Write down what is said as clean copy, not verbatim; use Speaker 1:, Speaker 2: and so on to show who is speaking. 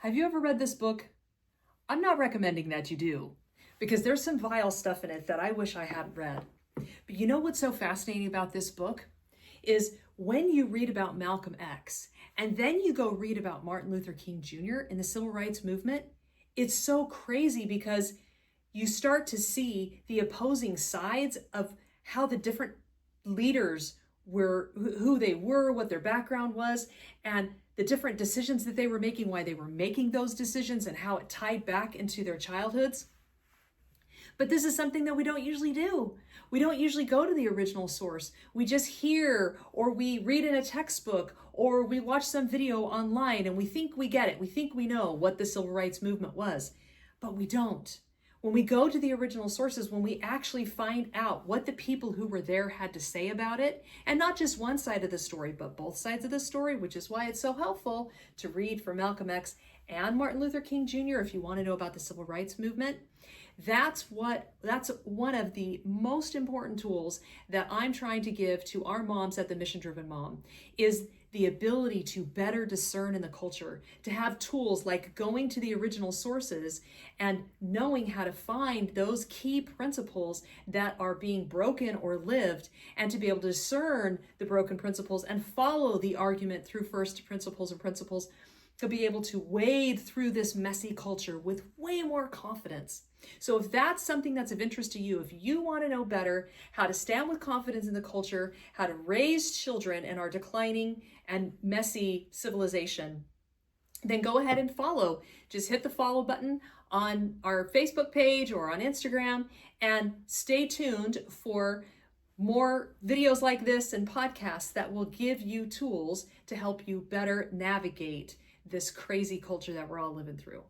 Speaker 1: Have you ever read this book? I'm not recommending that you do, because there's some vile stuff in it that I wish I hadn't read. But you know what's so fascinating about this book is when you read about Malcolm X and then you go read about Martin Luther King Jr. in the civil rights movement, it's so crazy because you start to see the opposing sides of how the different leaders were, who they were, what their background was, and the different decisions that they were making, why they were making those decisions, and how it tied back into their childhoods. But this is something that we don't usually do. We don't usually go to the original source. We just hear, or we read in a textbook, or we watch some video online and we think we get it. We think we know what the civil rights movement was, but we don't. When we go to the original sources, when we actually find out what the people who were there had to say about it, and not just one side of the story, but both sides of the story, which is why it's so helpful to read for Malcolm X and Martin Luther King Jr. if you want to know about the civil rights movement. That's one of the most important tools that I'm trying to give to our moms at the Mission Driven Mom, is the ability to better discern in the culture, to have tools like going to the original sources and knowing how to find those key principles that are being broken or lived, and to be able to discern the broken principles and follow the argument through first principles and principles, to be able to wade through this messy culture with way more confidence. So if that's something that's of interest to you, if you want to know better how to stand with confidence in the culture, how to raise children in our declining and messy civilization, then go ahead and follow. Just hit the follow button on our Facebook page or on Instagram, and stay tuned for more videos like this and podcasts that will give you tools to help you better navigate this crazy culture that we're all living through.